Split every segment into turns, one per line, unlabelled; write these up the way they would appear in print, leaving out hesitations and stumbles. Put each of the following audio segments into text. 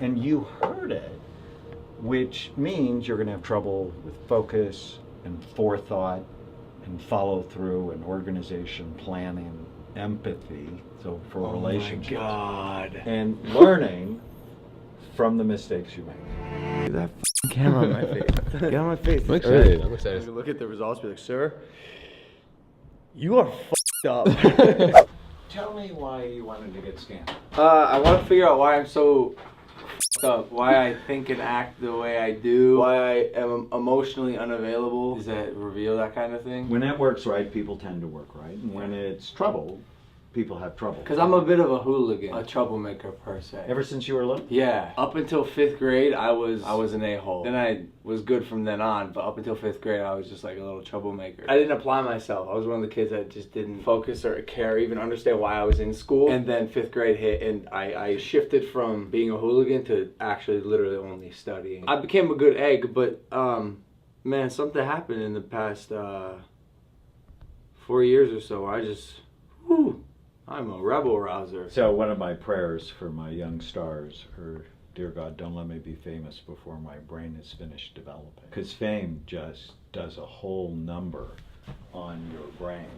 and you heard it, which means you're going to have trouble with focus and forethought and follow through and organization, planning, empathy, so for relationships.
Oh my God.
And learning from the mistakes you make.
Dude, that camera on my face. Get on my face.
I'm excited. I'm excited.
Look at the results. Be like, sir, you are up.
Tell me why you wanted to get scanned.
I want to figure out why I'm so up. Why I think and act the way I do. Why I am emotionally unavailable. Does that reveal that kind of thing?
When it works right, people tend to work right. And when it's trouble, people have trouble.
Because I'm a bit of a hooligan, a troublemaker per se.
Ever since you were little?
Yeah. Up until 5th grade, I was an a-hole. Then I was good from then on, but up until 5th grade, I was just like a little troublemaker. I didn't apply myself. I was one of the kids that just didn't focus or care, even understand why I was in school. And then 5th grade hit, and I shifted from being a hooligan to actually literally only studying. I became a good egg, but man, something happened in the past 4 years or so. I just, whew. I'm a rebel rouser.
So one of my prayers for my young stars are, dear God, don't let me be famous before my brain is finished developing. Because fame just does a whole number on your brain.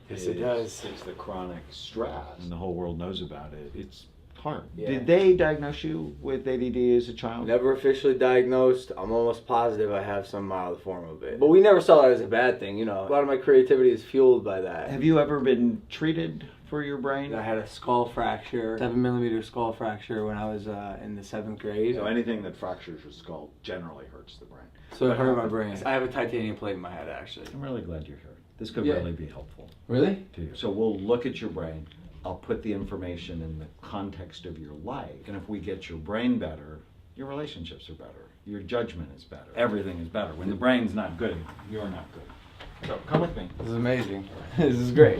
Yes, it does.
It's the chronic stress, and the whole world knows about it. It's hard.
Yeah.
Did they diagnose you with ADD as a child?
Never officially diagnosed. I'm almost positive I have some mild form of it. But we never saw that as a bad thing, you know. A lot of my creativity is fueled by that.
Have you ever been treated for your brain?
I had a skull fracture, 7mm skull fracture when I was in the 7th grade.
So anything that fractures your skull generally hurts the brain.
So it hurt my brain. I have a titanium plate in my head, actually.
I'm really glad you're here. This could
Yeah.
really be helpful
Really?
to you. So we'll look at your brain. I'll put the information in the context of your life. And if we get your brain better, your relationships are better. Your judgment is better. Everything is better. When the brain's not good, you're not good. So come with me.
This is amazing. This is great.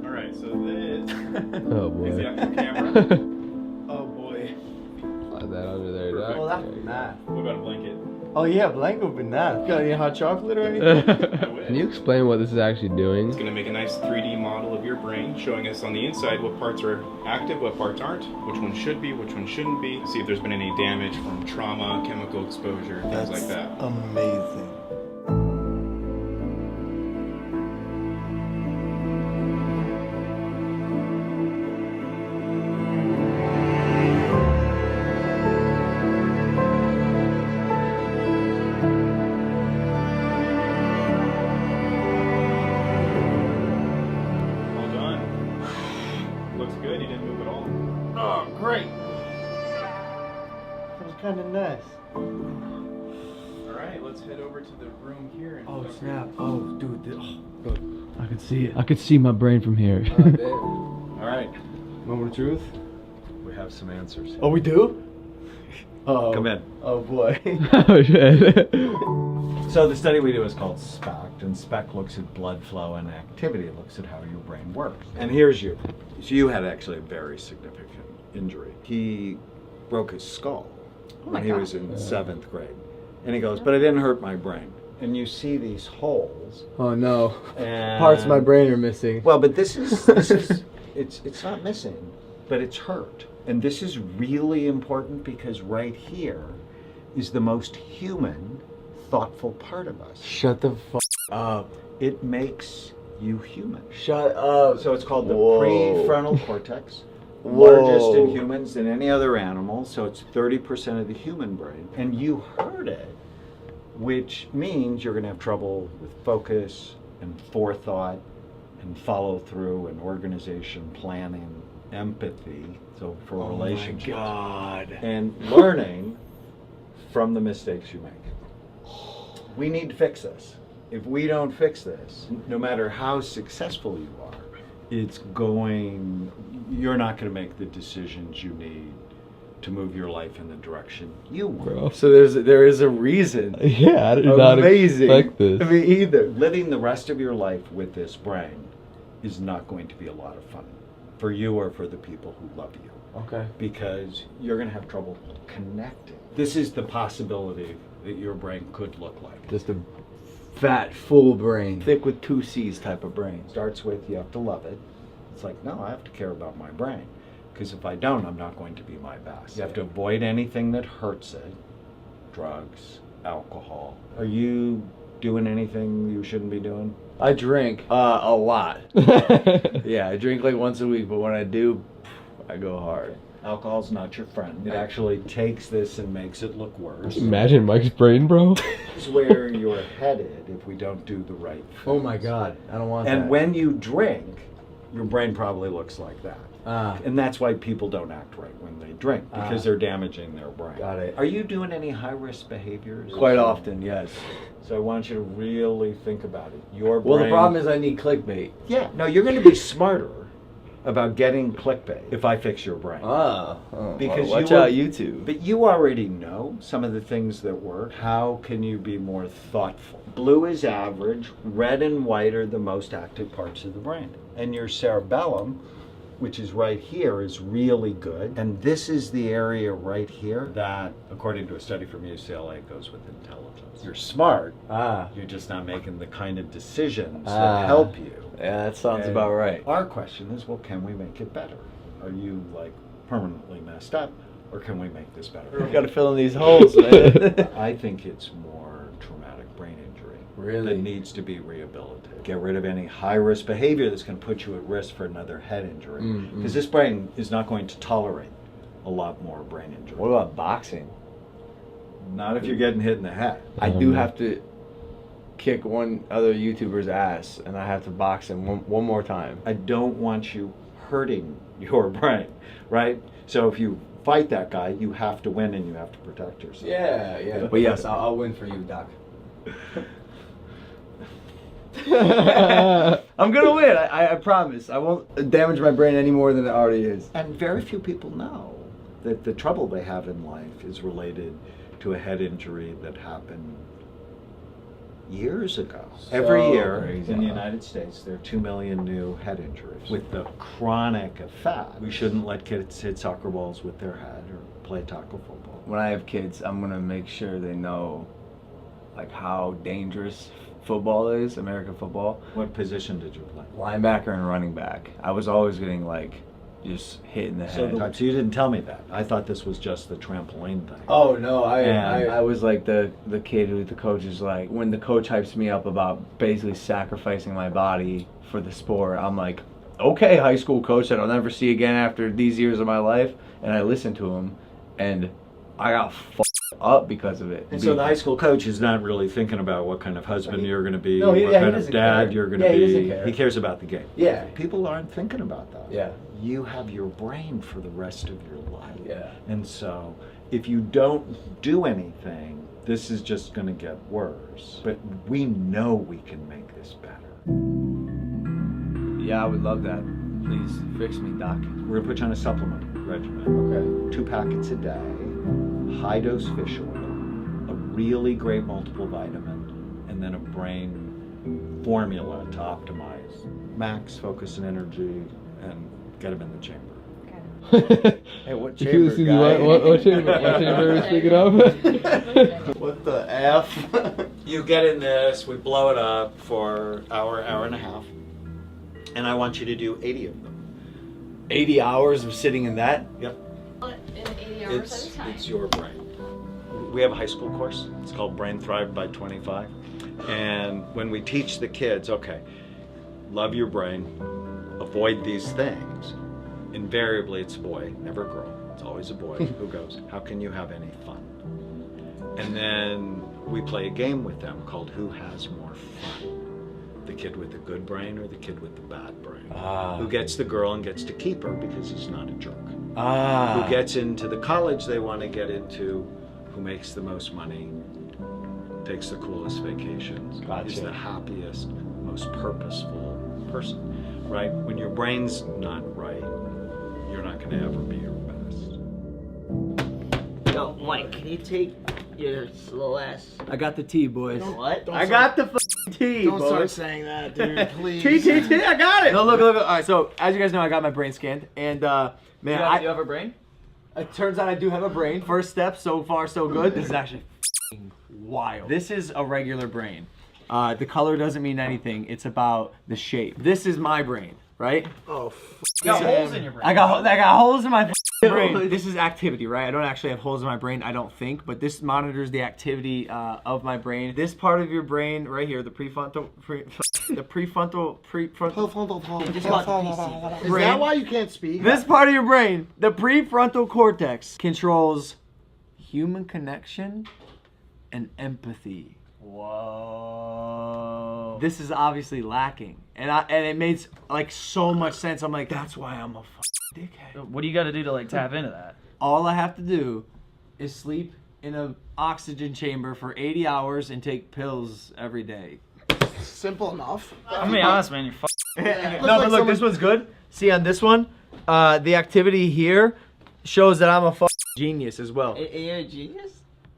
Alright, so this
Oh boy.
is the actual camera.
Oh boy.
Slide that under there, Doc.
Oh, that's
There you go.
nice.
What about a blanket?
Oh yeah, blanket would be nice. Got any hot chocolate or anything?
Can you explain what this is actually doing?
It's going to make a nice 3D model of your brain, showing us on the inside what parts are active, what parts aren't, which ones should be, which ones shouldn't be. See if there's been any damage from trauma, chemical exposure, things like that.
Amazing.
All done. Looks good. You didn't move at all.
Oh, great. That was kind of nice.
Alright, let's head over to the room here. And
Oh
look.
snap! Oh dude, look.
I could see it. I could see my brain from here.
All right.
Moment of truth.
We have some answers.
Oh, we do? Oh.
Come in.
Oh boy.
Oh shit.
So the study we do is called SPECT, and SPECT looks at blood flow and activity. It looks at how your brain works. And here's you. So you had actually a very significant injury. He broke his skull when he was in 7th grade. And he goes, but it didn't hurt my brain. And you see these holes.
Oh no.
And
Parts of my brain are missing.
Well, but this is it's not missing, but it's hurt. And this is really important because right here is the most human, thoughtful part of us.
Shut the fuck up.
It makes you human.
Shut up.
So it's called the
Whoa.
prefrontal cortex,
Whoa.
largest in humans than any other animal, so it's 30% of the human brain. And you heard it, which means you're going to have trouble with focus and forethought and follow through and organization, planning, empathy, so for relationships.
Oh my God.
And learning from the mistakes you make. We need to fix this. If we don't fix this, no matter how successful you are, you're not going to make the decisions you need to move your life in the direction you want.
Bro.
So there is a reason.
Yeah, I did not
Amazing.
expect this.
Me either.
Living the rest of your life with this brain is not going to be a lot of fun for you or for the people who love you.
Okay.
Because you're going to have trouble connecting. This is the possibility that your brain could look like.
Just a
fat, full brain. Thick with 2 C's type of brain.
Starts with you have to love it. It's like, no, I have to care about my brain. Because if I don't, I'm not going to be my best. You have to avoid anything that hurts it. Drugs, alcohol. Are you doing anything you shouldn't be doing?
I drink a lot. Yeah, I drink like once a week, but when I do, I go hard.
Alcohol's not your friend. It actually takes this and makes it look worse.
Imagine Mike's brain, bro.
This is where you're headed if we don't do the right things.
Oh my God, I don't want that.
And when you drink, your brain probably looks like that. And that's why people don't act right when they drink, because they're damaging their brain.
Got it.
Are you doing any high-risk behaviors?
Quite often, yes.
So I want you to really think about it. Your brain...
Well, the problem is I need clickbait.
Yeah, no, you're going to be smarter about getting clickbait if I fix your brain. Because
watch out, YouTube.
But you already know some of the things that work. How can you be more thoughtful? Blue is average. Red and white are the most active parts of the brain. And your cerebellum, which is right here, is really good. And this is the area right here that, according to a study from UCLA, goes with intelligence. You're smart. You're just not making the kind of decisions that help you.
Yeah, that sounds about right.
Our question is, well, can we make it better? Are you like permanently messed up, or can we make this better?
We've got to fill in these holes, man.
I think it's more traumatic brain injury.
Really?
That needs to be rehabilitated. Get rid of any high-risk behavior that's going to put you at risk for another head injury. Because this brain is not going to tolerate a lot more brain injury.
What about boxing?
Not if you're getting hit in the head.
I do have to kick one other YouTuber's ass, and I have to box him one more time.
I don't want you hurting your brain, right? So if you fight that guy, you have to win and you have to protect yourself.
Yeah. But yes, I'll win for you, Doc. I'm gonna win. I promise. I won't damage my brain any more than it already is.
And very few people know that the trouble they have in life is related to a head injury that happened years ago. Every year in the United States, there are 2 million new head injuries with the chronic effect. We shouldn't let kids hit soccer balls with their head or play tackle football.
When I have kids, I'm gonna make sure they know like how dangerous football is, American football.
What position did you play?
Linebacker and running back. I was always getting like just hit in the head.
So you didn't tell me that. I thought this was just the trampoline thing.
Oh no, I was like the kid who the coach is like, when the coach hypes me up about basically sacrificing my body for the sport, I'm like, okay, high school coach that I'll never see again after these years of my life. And I listened to him, and I got fucked up because of it.
And so the high school coach is not really thinking about what kind of husband you're going to be,
No,
what kind of dad you're going to
he
be.
doesn't care.
He cares about the game.
Yeah.
People aren't thinking about that.
Yeah.
You have your brain for the rest of your life.
Yeah.
And so if you don't do anything, this is just going to get worse. But we know we can make this better.
Yeah, I would love that. Please fix me, Doc.
We're going to put you on a supplement regimen.
Okay.
2 packets a day, high-dose fish oil, a really great multiple vitamin, and then a brain formula to optimize max focus and energy and get them in the chamber.
Hey, what
Excuse
chamber,
me,
guy?
what chamber are we speaking of?
What the F?
You get in this, we blow it up for hour and a half, and I want you to do 80 of them.
80 hours of sitting in that?
Yep.
In 80 hours at a time.
It's your brain. We have a high school course. It's called Brain Thrive by 25. And when we teach the kids, okay, love your brain, avoid these things. Invariably, it's a boy, never a girl. It's always a boy who goes, how can you have any fun? And then we play a game with them called Who Has More Fun? The kid with the good brain or the kid with the bad brain? Who gets the girl and gets to keep her because he's not a jerk? Who gets into the college they want to get into? Who makes the most money? Takes the coolest vacations?
Gotcha.
Is the happiest, most purposeful person, right? When your brain's not right, you're not going to ever be your best.
Yo, Mike, can you take your slow ass?
I got the tea, boys.
What?
I got the tea,
Don't
boys.
start saying that, dude. Please.
T, I got it. No, look. All right, so as you guys know, I got my brain scanned, and man,
You have a brain?
It turns out I do have a brain. First step, so far so good. This is actually wild. This is a regular brain. The color doesn't mean anything. It's about the shape. This is my brain, right?
Oh,
You got holes in your brain.
I got holes in my brain. This is activity, right? I don't actually have holes in my brain, I don't think, but this monitors the activity of my brain. This part of your brain right here, the prefrontal
Is that why you can't speak?
This part of your brain, the prefrontal cortex, controls human connection and empathy.
Whoa.
This is obviously lacking, and it made like so much sense. I'm like, that's why I'm a dickhead.
What do you got to do to like tap into that?
All I have to do is sleep in an oxygen chamber for 80 hours and take pills every day.
Simple enough.
I'm gonna be honest, man. You're
No, but look, this one's good. See, on this one, the activity here shows that I'm a genius as well.
You're a genius?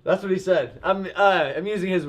That's what he said. I'm using his